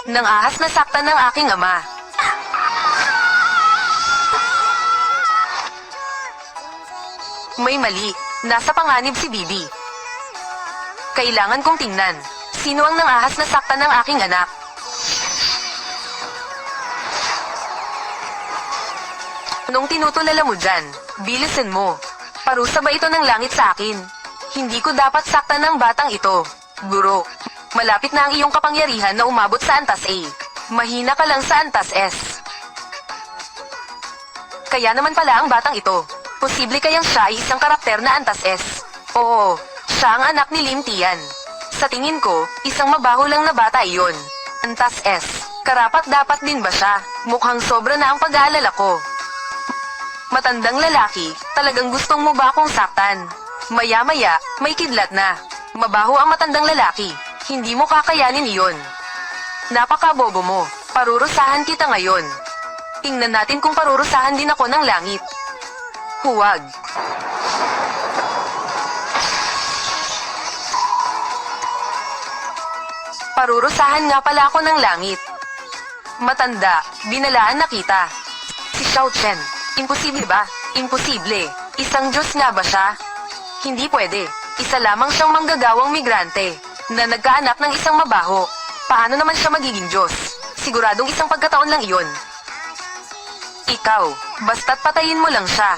Nang ahas na saktan ng aking ama. May mali. Nasa panganib si Bibi. Kailangan kong tingnan. Sino ang nangahas na saktan ng aking anak? Anong tinutulala mo dyan? Bilisan mo. Parusa ba ito ng langit sa akin? Hindi ko dapat saktan ng batang ito. Guro, malapit na ang iyong kapangyarihan na umabot sa antas A. Mahina ka lang sa antas S. Kaya naman pala ang batang ito. Posible kayang siya ay isang karakter na antas S. Oo, siya ang anak ni Lim Tian. Sa tingin ko, isang mabaho lang na bata iyon. Antas S. Karapat dapat din ba siya? Mukhang sobra na ang pag-aalala ko. Matandang lalaki, talagang gustong mo ba akong saktan? Maya-maya, may kidlat na. Mabaho ang matandang lalaki. Hindi mo kakayanin iyon. Napakabobo mo. Parurusahan kita ngayon. Tingnan natin kung parurusahan din ako ng langit. Huwag. Parurusahan nga pala ako ng langit. Matanda, binalaan na kita. Si Xiao Chen. Imposible ba? Imposible. Isang Diyos nga ba siya? Hindi pwede. Isa lamang siyang manggagawang migrante na nagkaanak ng isang mabaho. Paano naman siya magiging Diyos? Siguradong isang pagkataon lang iyon. Ikaw, basta't patayin mo lang siya.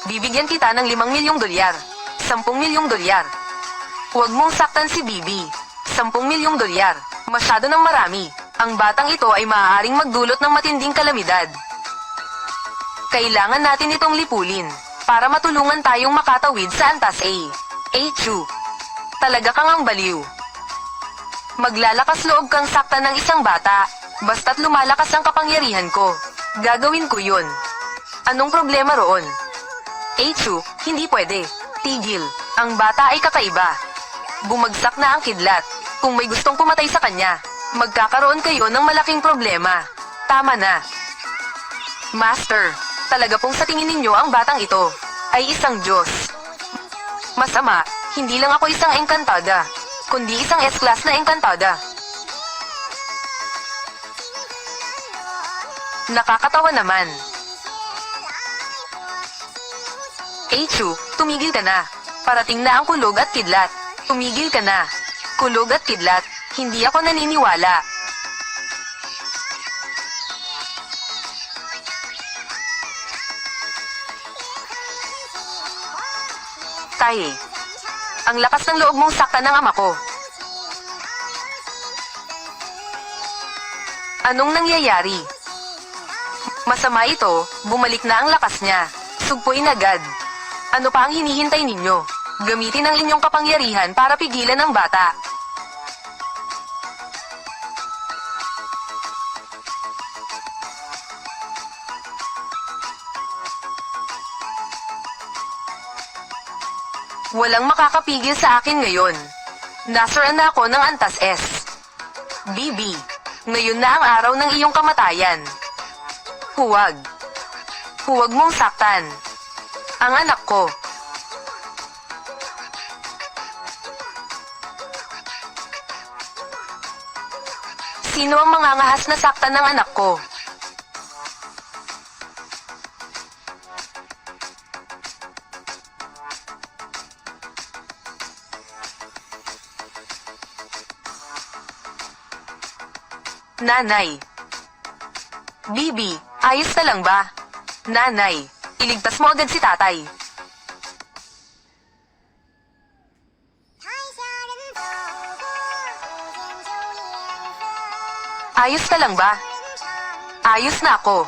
Bibigyan kita ng 5 milyong dolyar. 10 milyong dolyar. Huwag mong saktan si Bibi. 10 milyong dolyar. Masyado ng marami. Ang batang ito ay maaaring magdulot ng matinding kalamidad. Kailangan natin itong lipulin para matulungan tayong makatawid sa antas A. Chu. Talaga kang ang baliw. Maglalakas loob kang saktan ng isang bata. Basta't lumalakas ang kapangyarihan ko. Gagawin ko yun. Anong problema roon? Chu, hindi pwede. Tigil. Ang bata ay kakaiba. Bumagsak na ang kidlat. Kung may gustong pumatay sa kanya, magkakaroon kayo ng malaking problema. Tama na. Master, talaga pong sa tingin ninyo ang batang ito ay isang Diyos. Masama, hindi lang ako isang engkantada, kundi isang S-class na engkantada. Nakakatawa naman. Chu, tumigil ka na. Parating na ang kulog at kidlat. Tumigil ka na. Kulog at kidlat, hindi ako naniniwala. Tae, ang lakas ng loob mong saktan ng ama ko. Anong nangyayari? Masama ito, bumalik na ang lakas niya. Sugpuin agad. Ano pa ang hinihintay ninyo? Gamitin ang inyong kapangyarihan para pigilan ang bata. Walang makakapigil sa akin ngayon. Nasaraan na ako ng antas S. Bibi, ngayon na ang araw ng iyong kamatayan. Huwag. Huwag mong saktan ang anak ko. Sino ang mangangahas na saktan ng anak ko? Nanay. Bibi, ayos na lang ba? Nanay, iligtas mo agad si tatay. Ayos na lang ba? Ayos na ako.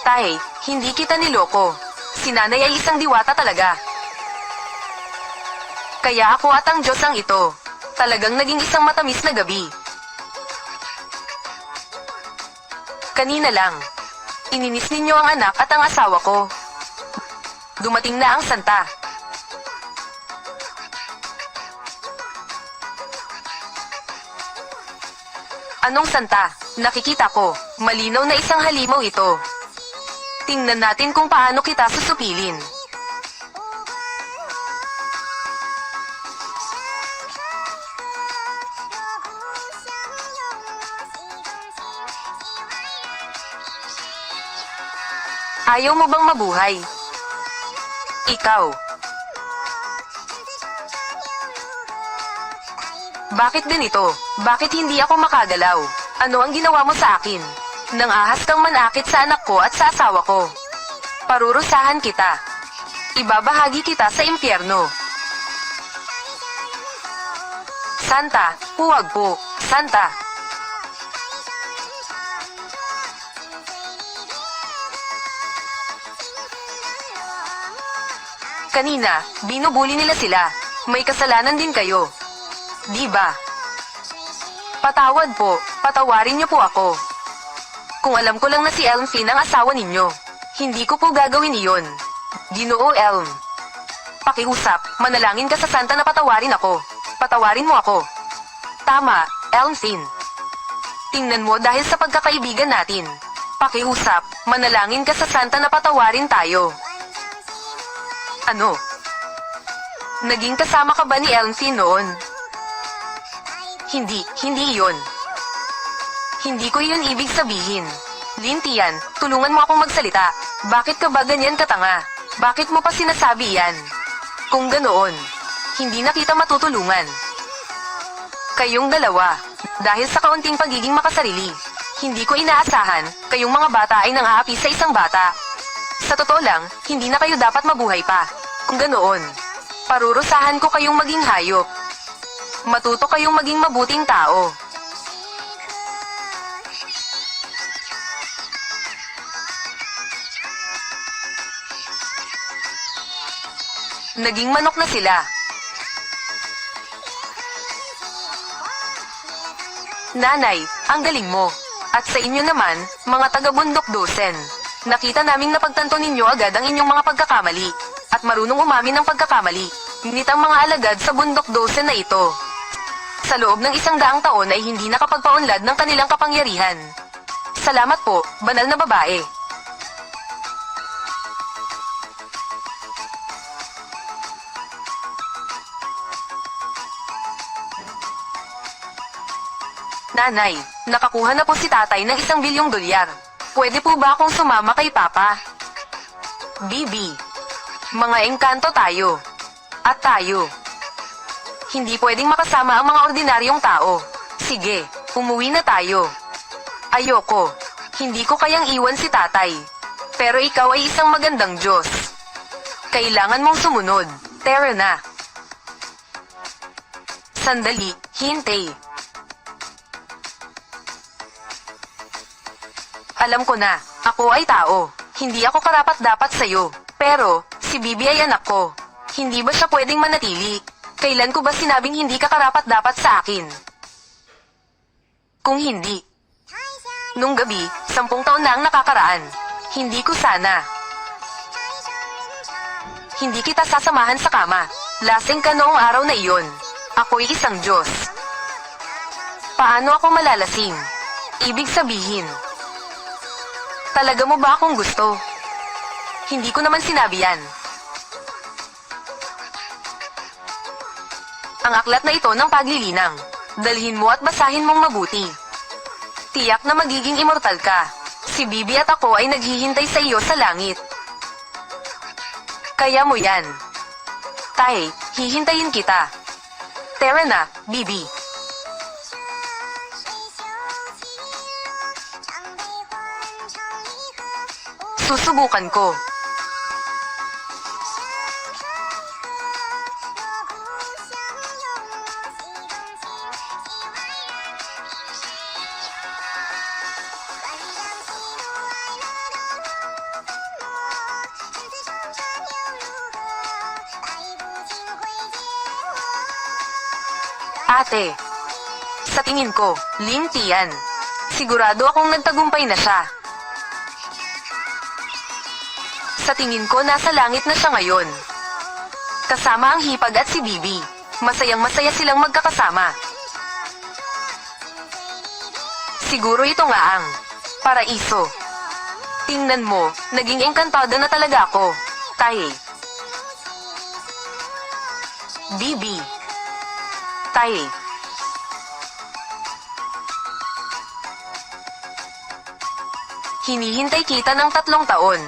Tay, hindi kita niloko. Si nanay ay isang diwata talaga. Kaya ako at ang Diyos ang ito. Talagang naging isang matamis na gabi. Kanina lang, ininis ninyo ang anak at ang asawa ko. Dumating na ang santa. Anong santa? Nakikita ko, malinaw na isang halimaw ito. Tingnan natin kung paano kita susupilin. Ayaw mo bang mabuhay? Ikaw. Bakit ganito? Bakit hindi ako makagalaw? Ano ang ginawa mo sa akin? Nangahas kang manakit sa anak ko at sa asawa ko. Parurusahan kita. Ibabahagi kita sa impyerno. Santa, huwag po. Santa. Kanina, binubuli nila sila. May kasalanan din kayo. Di ba? Patawad po, patawarin niyo po ako. Kung alam ko lang na si Elm Finn ang asawa ninyo, hindi ko po gagawin iyon. Ginoo Elm. Pakiusap, manalangin ka sa Santa na patawarin ako. Patawarin mo ako. Tama, Elm Finn. Tingnan mo dahil sa pagkakaibigan natin. Pakiusap, manalangin ka sa Santa na patawarin tayo. Ano? Naging kasama ka ba ni Elm Finn noon? Hindi iyon. Hindi ko iyon ibig sabihin. Lintian, tulungan mo akong magsalita. Bakit ka ba ganyan katanga? Bakit mo pa sinasabi yan? Kung ganoon, hindi na kita matutulungan. Kayong dalawa, dahil sa kaunting pagiging makasarili, hindi ko inaasahan, kayong mga bata ay nang-aapi sa isang bata. Sa totoo lang, hindi na kayo dapat mabuhay pa. Kung ganoon, parurusahan ko kayong maging hayop. Matuto kayong maging mabuting tao. Naging manok na sila. Nanay, ang galing mo. At sa inyo naman, mga taga-bundok dosen. Nakita naming napagtanto ninyo agad ang inyong mga pagkakamali. At marunong umamin ng pagkakamali. Ngunit ang mga alagad sa bundok dosen na ito, sa loob ng 100 taon ay hindi nakapagpaunlad ng kanilang kapangyarihan. Salamat po, banal na babae. Nanay, nakakuha na po si tatay ng $1 bilyong. Pwede po ba akong sumama kay Papa? Bibi. Mga engkanto tayo. At tayo. Hindi pwedeng makasama ang mga ordinaryong tao. Sige, umuwi na tayo. Ayoko. Hindi ko kayang iwan si tatay. Pero ikaw ay isang magandang Diyos. Kailangan mong sumunod. Tara na. Sandali, hintay. Alam ko na, ako ay tao. Hindi ako karapat-dapat sa'yo. Pero, si Bibi ay anak ko. Hindi ba siya pwedeng manatili? Kailan ko ba sinabing hindi ka karapat-dapat sa akin? Kung hindi. Nung gabi, 10 taon na ang nakakaraan. Hindi ko sana. Hindi kita sasamahan sa kama. Lasing ka noong araw na iyon. Ako'y isang Diyos. Paano ako malalasing? Ibig sabihin, talaga mo ba akong gusto? Hindi ko naman sinabi yan. Ang aklat na ito ng paglilinang. Dalhin mo at basahin mong mabuti. Tiyak na magiging immortal ka. Si Bibi at ako ay naghihintay sa iyo sa langit. Kaya mo yan. Tay, hihintayin kita. Tara na, Bibi. Susubukan ko. Ate, sa tingin ko, linti yan. Sigurado akong nagtagumpay na siya. Sa tingin ko, nasa langit na siya ngayon. Kasama ang hipag at si Bibi. Masayang-masaya silang magkakasama. Siguro ito nga ang paraiso. Tingnan mo, naging engkantada na talaga ako. Tay. Bibi. Tay. Hinihintay kita ng 3 taon.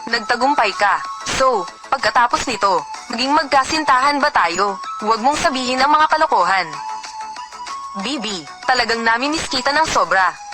Nagtagumpay ka. So, pagkatapos nito, maging magkasintahan ba tayo? Huwag mong sabihin ang mga kalokohan. Bibi, talagang namimiss kita ng sobra.